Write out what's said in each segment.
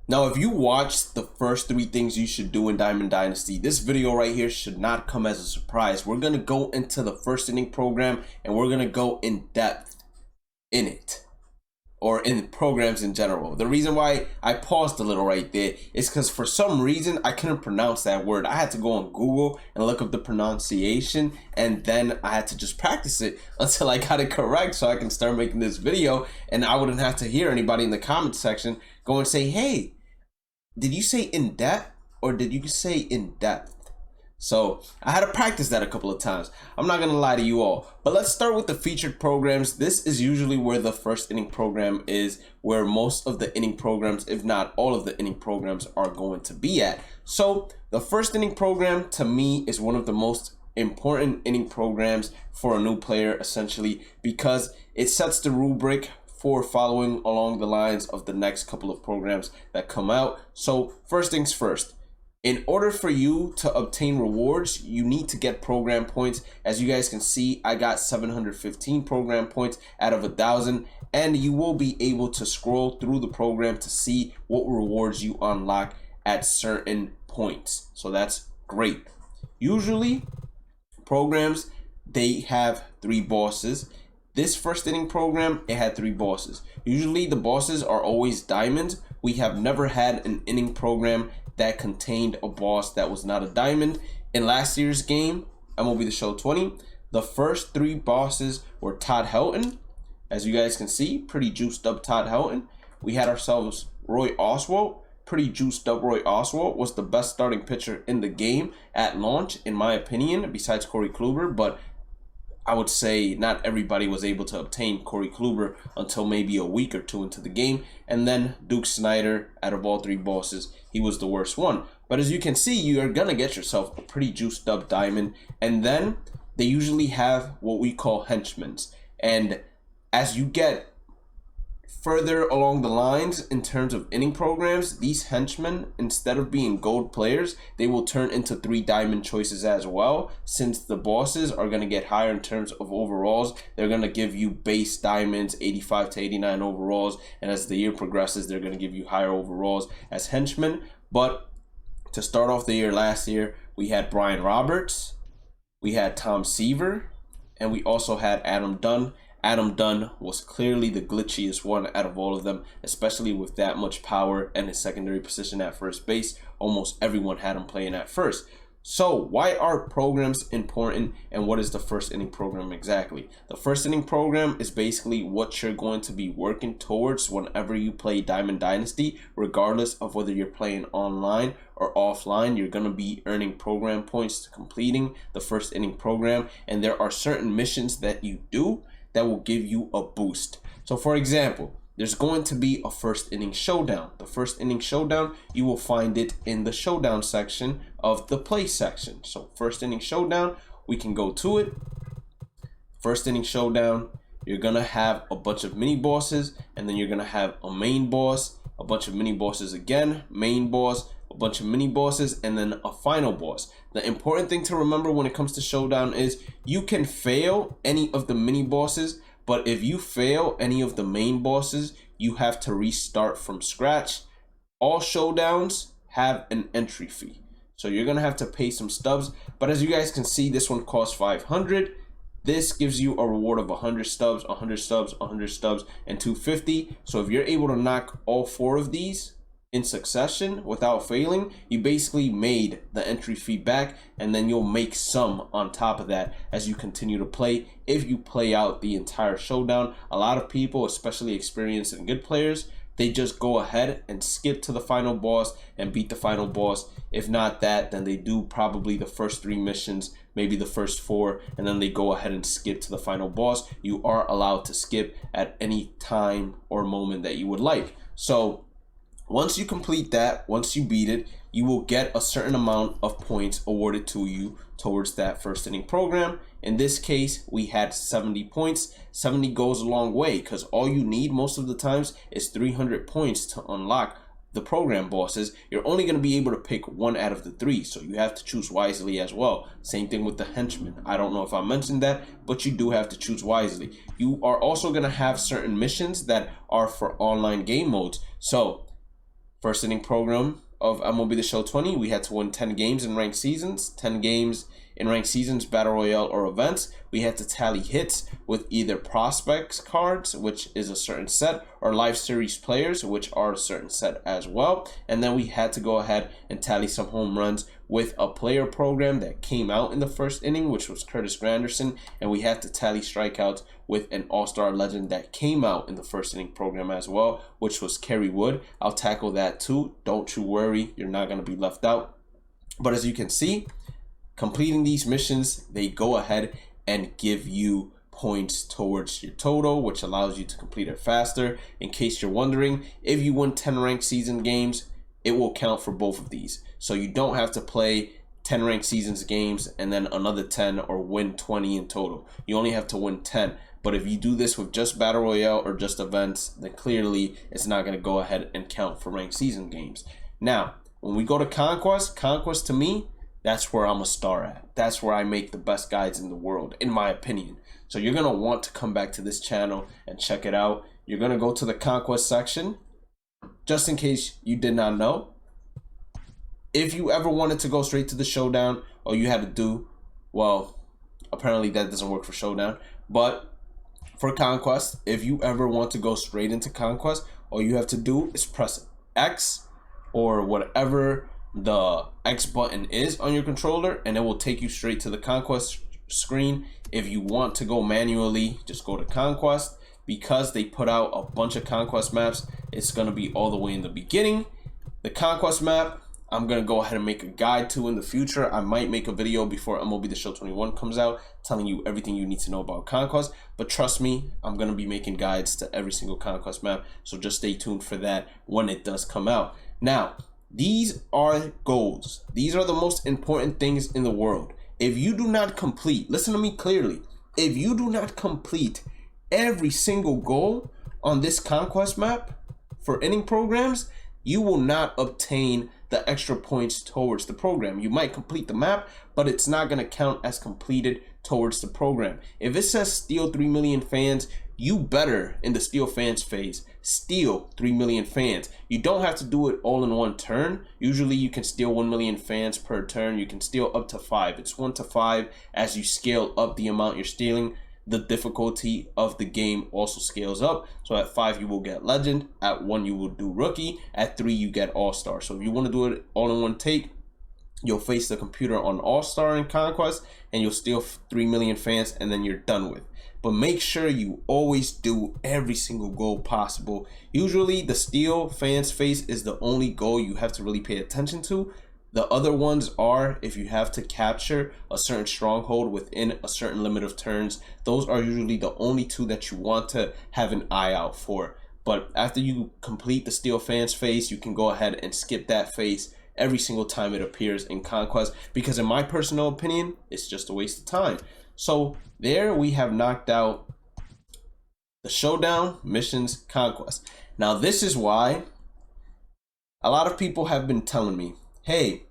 Now, if you watched the first 3 things you should do in Diamond Dynasty, this video right here should not come as a surprise. We're going to go into the first inning program and we're going to go in depth in it, or in programs in general. The reason why I paused a little right there is because for some reason I couldn't pronounce that word. I had to go on Google and look up the pronunciation, and then I had to just practice it until I got it correct so I can start making this video, and I wouldn't have to hear anybody in the comment section go and say, hey, did you say in depth or did you say in depth? So I had to practice that a couple of times. I'm not gonna lie to you all, but let's start with the featured programs. This is usually where the first inning program is, where most of the inning programs, if not all of the inning programs, are going to be at. So the first inning program to me is one of the most important inning programs for a new player, essentially, because it sets the rubric for following along the lines of the next couple of programs that come out. So first things first, in order for you to obtain rewards, you need to get program points. As you guys can see, I got 715 program points out of 1,000, and you will be able to scroll through the program to see what rewards you unlock at certain points. So that's great. Usually programs, they have 3 bosses. This first inning program, it had 3 bosses. Usually the bosses are always diamonds. We have never had an inning program that contained a boss that was not a diamond. In last year's game, MLB The Show 20, the first 3 bosses were Todd Helton. As you guys can see, pretty juiced up Todd Helton. We had ourselves Roy Oswalt. Pretty juiced up Roy Oswalt was the best starting pitcher in the game at launch, in my opinion, besides Corey Kluber, but I would say not everybody was able to obtain Corey Kluber until maybe a week or 2 into the game. And then Duke Snider, out of all 3 bosses, he was the worst one. But as you can see, you are going to get yourself a pretty juiced up diamond. And then they usually have what we call henchmen. And as you get further along the lines in terms of inning programs, these henchmen, instead of being gold players, they will turn into 3 diamond choices as well. Since the bosses are going to get higher in terms of overalls, they're going to give you base diamonds, 85 to 89 overalls, and as the year progresses, they're going to give you higher overalls as henchmen. But to start off the year last year, we had Brian Roberts, we had Tom Seaver, and we also had Adam Dunn. Adam Dunn was clearly the glitchiest one out of all of them, especially with that much power and his secondary position at first base. Almost everyone had him playing at first. So why are programs important, and what is the first inning program exactly? The first inning program is basically what you're going to be working towards whenever you play Diamond Dynasty, regardless of whether you're playing online or offline. You're going to be earning program points to completing the first inning program, and there are certain missions that you do that will give you a boost. So for example, there's going to be a first inning showdown. The first inning showdown, you will find it in the showdown section of the play section. So first inning showdown, we can go to it. First inning showdown, you're gonna have a bunch of mini bosses, and then you're gonna have a main boss, a bunch of mini bosses again, main boss, a bunch of mini bosses, and then a final boss. The important thing to remember when it comes to Showdown is you can fail any of the mini bosses, but if you fail any of the main bosses, you have to restart from scratch. All Showdowns have an entry fee, so you're gonna have to pay some stubs. But as you guys can see, this one costs 500. This gives you a reward of 100 stubs, 100 stubs, 100 stubs, and 250. So if you're able to knock all 4 of these in succession without failing, you basically made the entry fee back, and then you'll make some on top of that as you continue to play. If you play out the entire showdown, a lot of people, especially experienced and good players, they just go ahead and skip to the final boss and beat the final boss. If not that, then they do probably the first 3 missions, maybe the first 4, and then they go ahead and skip to the final boss. You are allowed to skip at any time or moment that you would like. So once you complete that, once you beat it, you will get a certain amount of points awarded to you towards that first inning program. In this case, we had 70 points. 70 goes a long way because all you need most of the times is 300 points to unlock the program bosses. You're only going to be able to pick 1 out of the 3, so you have to choose wisely as well. Same thing with the henchmen. I don't know if I mentioned that, but you do have to choose wisely. You are also going to have certain missions that are for online game modes. So First inning program of MLB The Show 20, we had to win 10 games in ranked seasons, 10 games in ranked seasons, battle royale, or events. We had to tally hits with either prospects cards, which is a certain set, or live series players, which are a certain set as well. And then we had to go ahead and tally some home runs with a player program that came out in the first inning, which was Curtis Granderson. And we had to tally strikeouts with an all-star legend that came out in the first inning program as well, which was Kerry Wood. I'll tackle that too. Don't you worry, you're not going to be left out. But as you can see, completing these missions, they go ahead and give you points towards your total, which allows you to complete it faster. In case you're wondering, if you win 10 ranked season games, it will count for both of these. So you don't have to play 10 ranked seasons games and then another 10 or win 20 in total. You only have to win 10. But if you do this with just Battle Royale or just events, then clearly it's not going to go ahead and count for ranked season games. Now, when we go to Conquest, Conquest to me, that's where I'm a star at. That's where I make the best guides in the world, in my opinion. So you're going to want to come back to this channel and check it out. You're going to go to the Conquest section. Just in case you did not know, if you ever wanted to go straight to the Showdown, all you had to do, well, apparently that doesn't work for Showdown, but for Conquest, if you ever want to go straight into Conquest, all you have to do is press X or whatever the X button is on your controller, and it will take you straight to the Conquest screen. If you want to go manually, just go to Conquest. Because they put out a bunch of Conquest maps, it's going to be all the way in the beginning. The Conquest map, I'm going to go ahead and make a guide to in the future. I might make a video before MLB The Show 21 comes out telling you everything you need to know about Conquest. But trust me, I'm going to be making guides to every single Conquest map. So just stay tuned for that when it does come out. Now, these are goals. These are the most important things in the world. If you do not complete, listen to me clearly, if you do not complete every single goal on this Conquest map for inning programs, you will not obtain the extra points towards the program. You might complete the map, but it's not going to count as completed towards the program. If it says steal 3 million fans, you better, in the steal fans phase, steal 3 million fans. You don't have to do it all in one turn. Usually you can steal 1 million fans per turn. You can steal up to 5. It's 1 to 5. As you scale up the amount you're stealing, the difficulty of the game also scales up. So at 5 you will get legend, at 1 you will do rookie, at 3 you get all-star. So if you want to do it all in one take, you'll face the computer on all-star in Conquest and you'll steal 3 million fans, and then you're done with. But make sure you always do every single goal possible. Usually the steal fans face is the only goal you have to really pay attention to. The other ones are if you have to capture a certain stronghold within a certain limit of turns. Those are usually the only two that you want to have an eye out for. But after you complete the steal fans phase, you can go ahead and skip that phase every single time it appears in Conquest, because in my personal opinion, it's just a waste of time. So there we have knocked out the Showdown, Missions, Conquest. Now this is why a lot of people have been telling me, hey,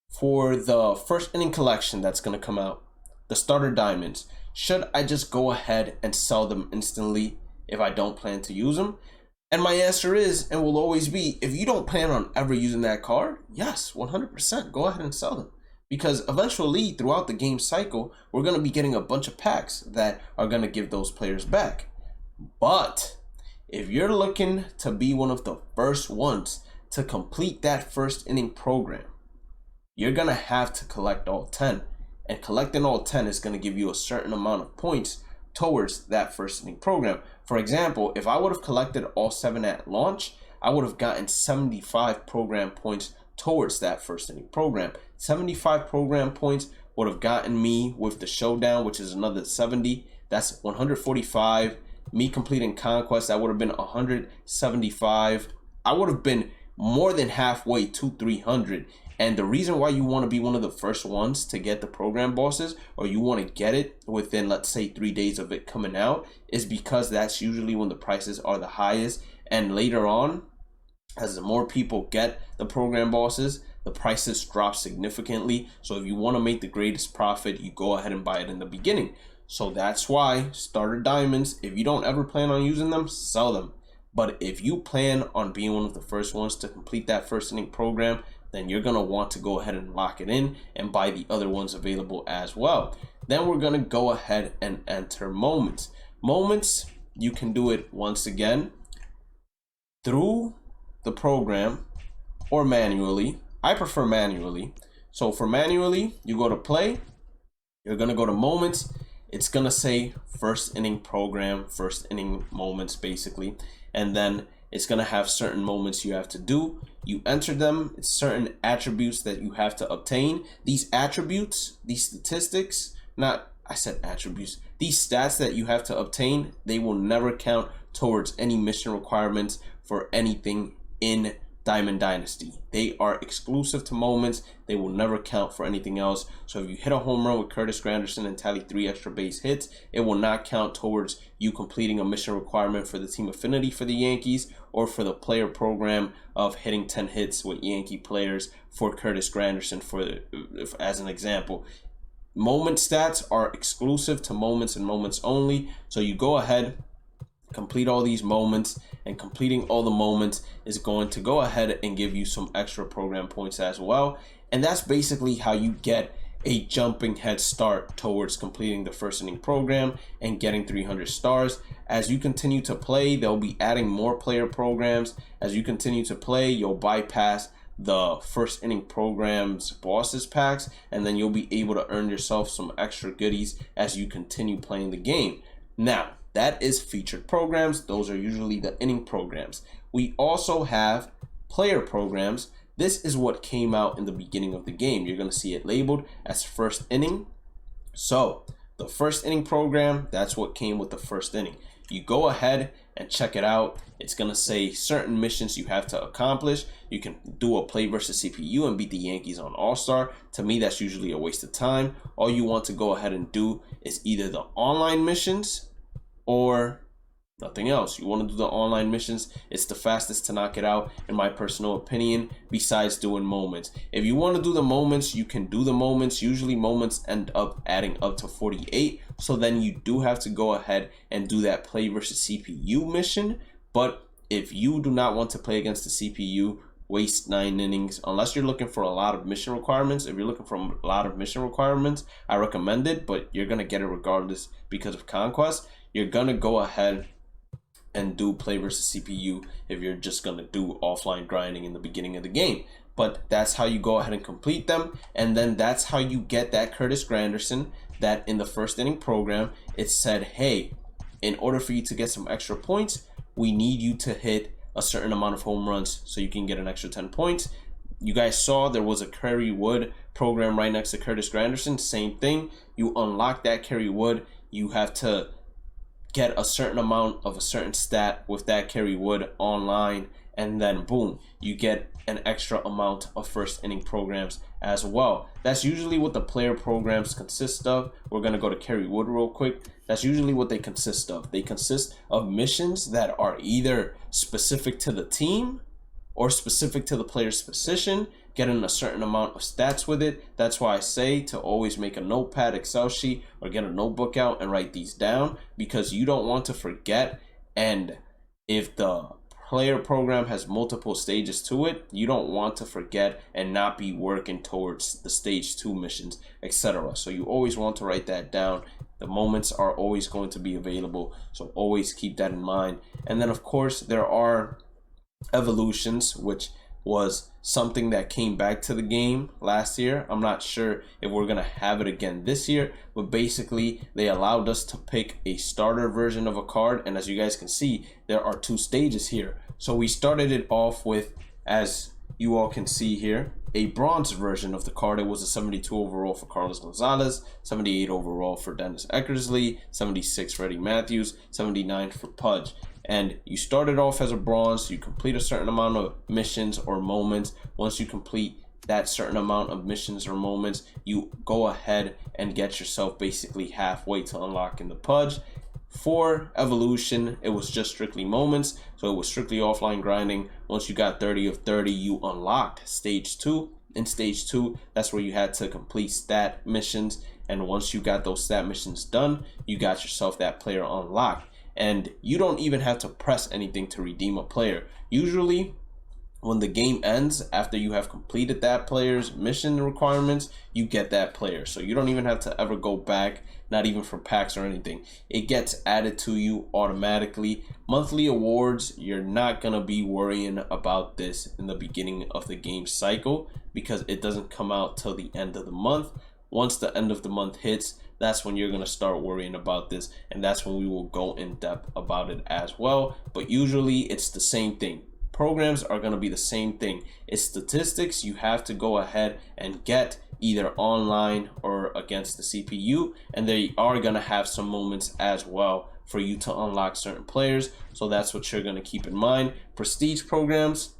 for the first inning collection that's going to come out, the starter diamonds, should I just go ahead and sell them instantly if I don't plan to use them? And my answer is, and will always be, if you don't plan on ever using that card, yes, 100%, go ahead and sell them. Because eventually, throughout the game cycle, we're going to be getting a bunch of packs that are going to give those players back. But if you're looking to be one of the first ones to complete that first inning program, you're going to have to collect all 10. And collecting all 10 is going to give you a certain amount of points towards that first inning program. For example, if I would have collected all 7 at launch, I would have gotten 75 program points towards that first inning program. 75 program points would have gotten me with the Showdown, which is another 70. That's 145. Me completing Conquest, that would have been 175. I would have been more than halfway to 300. And the reason why you want to be one of the first ones to get the program bosses, or you want to get it within, let's say, 3 days of it coming out, is because that's usually when the prices are the highest. And later on, as more people get the program bosses, the prices drop significantly. So if you want to make the greatest profit, you go ahead and buy it in the beginning. So that's why starter diamonds, if you don't ever plan on using them, sell them. But if you plan on being one of the first ones to complete that first inning program, then you're going to want to go ahead and lock it in and buy the other ones available as well. Then we're going to go ahead and enter moments. Moments, you can do it once again through the program or manually. I prefer manually. So for manually, you go to play, you're going to go to moments. It's going to say first inning program, first inning moments basically. And then it's going to have certain moments you have to do. You enter them. It's certain attributes that you have to obtain. These attributes, these statistics, these stats that you have to obtain, they will never count towards any mission requirements for anything in Diamond Dynasty. They are exclusive to moments. They will never count for anything else. So if you hit a home run with Curtis Granderson and tally 3 extra base hits, it will not count towards you completing a mission requirement for the team affinity for the Yankees or for the player program of hitting 10 hits with Yankee players for Curtis Granderson, as an example. Moment stats are exclusive to moments and moments only. So you go ahead, complete all these moments, and completing all the moments is going to go ahead and give you some extra program points as well. And that's basically how you get a jumping head start towards completing the first inning program and getting 300 stars. As you continue to play, they'll be adding more player programs. As you continue to play, you'll bypass the first inning programs bosses packs, and then you'll be able to earn yourself some extra goodies as you continue playing the game. Now, that is featured programs. Those are usually the inning programs. We also have player programs. This is what came out in the beginning of the game. You're going to see it labeled as first inning. So the first inning program, that's what came with the first inning. You go ahead and check it out. It's going to say certain missions you have to accomplish. You can do a play versus CPU and beat the Yankees on All-Star. To me, that's usually a waste of time. All you want to go ahead and do is either the online missions or nothing else. You want to do the online missions. It's the fastest to knock it out, in my personal opinion, besides doing moments. If you want to do the moments, you can do the moments. Usually moments end up adding up to 48. So then you do have to go ahead and do that play versus CPU mission. But if you do not want to play against the CPU, waste 9 innings, unless you're looking for a lot of mission requirements. If you're looking for a lot of mission requirements, I recommend it, but you're going to get it regardless because of Conquest. You're going to go ahead and do play versus CPU if you're just going to do offline grinding in the beginning of the game. But that's how you go ahead and complete them. And then that's how you get that Curtis Granderson that in the first inning program, it said, hey, in order for you to get some extra points, we need you to hit a certain amount of home runs so you can get an extra 10 points. You guys saw there was a Kerry Wood program right next to Curtis Granderson. Same thing. You unlock that Kerry Wood. You have to get a certain amount of a certain stat with that Kerry Wood online, and then boom, you get an extra amount of first inning programs as well. That's usually what the player programs consist of. We're going to go to Kerry Wood real quick. That's usually what they consist of. They consist of missions that are either specific to the team or specific to the player's position, getting a certain amount of stats with it. That's why I say to always make a notepad, Excel sheet, or get a notebook out and write these down, because you don't want to forget. And if the player program has multiple stages to it, you don't want to forget and not be working towards the stage 2 missions, etc. So you always want to write that down. The moments are always going to be available, so always keep that in mind. And then of course there are evolutions, which was something that came back to the game last year. I'm not sure if we're gonna have it again this year, but basically they allowed us to pick a starter version of a card, and as you guys can see, there are 2 stages here. So we started it off with, as you all can see here, a bronze version of the card. It was a 72 overall for Carlos Gonzalez, 78 overall for Dennis Eckersley, 76 for Eddie Matthews, 79 for Pudge. And you started off as a bronze. You complete a certain amount of missions or moments. Once you complete that certain amount of missions or moments, you go ahead and get yourself basically halfway to unlocking the Pudge. For evolution, it was just strictly moments, so it was strictly offline grinding. Once you got 30 of 30, you unlocked stage 2. In stage 2, that's where you had to complete stat missions, and once you got those stat missions done, you got yourself that player unlocked. and you don't even have to press anything to redeem a player. Usually when the game ends, after you have completed that player's mission requirements, you get that player. So you don't even have to ever go back, not even for packs or anything. It gets added to you automatically. Monthly awards, you're not going to be worrying about this in the beginning of the game cycle because it doesn't come out till the end of the month. Once the end of the month hits, that's when you're going to start worrying about this, and that's when we will go in depth about it as well. But usually it's the same thing. Programs are going to be the same thing. It's statistics you have to go ahead and get either online or against the CPU, and they are going to have some moments as well for you to unlock certain players. So that's what you're going to keep in mind. Prestige programs,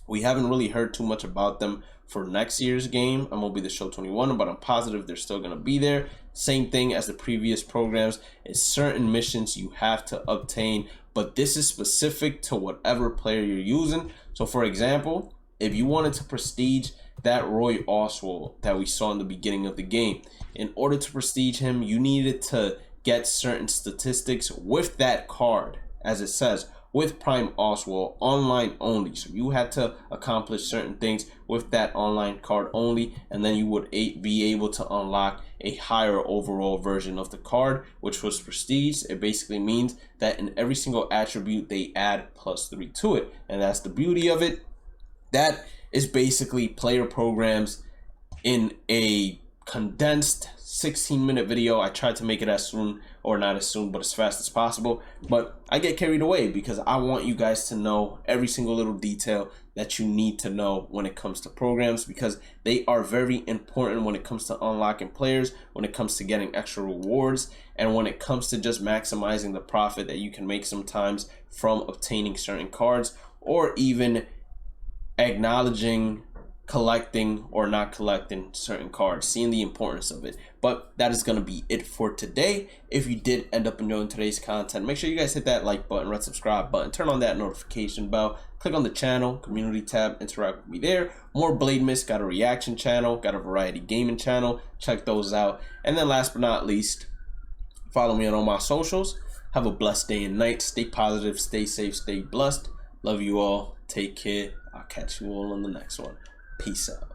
we haven't really heard too much about them for next year's game. MLB The Show 21, but I'm positive they're still going to be there. Same thing as the previous programs. It's certain missions you have to obtain, but this is specific to whatever player you're using. So for example, if you wanted to prestige that Roy Oswalt that we saw in the beginning of the game, in order to prestige him, you needed to get certain statistics with that card, as it says, with Prime Oswalt, online only. So you had to accomplish certain things with that online card only, and then you would be able to unlock a higher overall version of the card, which was prestige. It basically means that in every single attribute they add +3 to it, and that's the beauty of it. That is basically player programs in a condensed 16-minute video. I tried to make it as soon, or not as soon, but as fast as possible. But I get carried away because I want you guys to know every single little detail that you need to know when it comes to programs, because they are very important when it comes to unlocking players, when it comes to getting extra rewards, and when it comes to just maximizing the profit that you can make sometimes from obtaining certain cards, or even acknowledging collecting or not collecting certain cards, seeing the importance of it. But that is going to be it for today. If you did end up enjoying today's content, make sure you guys hit that like button, red subscribe button, turn on that notification bell, click on the channel community tab, interact with me there. More Bhlademyst, got a reaction channel, got a variety gaming channel, check those out. And then last but not least, follow me on all my socials. Have a blessed day and night. Stay positive, stay safe, stay blessed. Love you all. Take care. I'll catch you all on the next one. Peace out.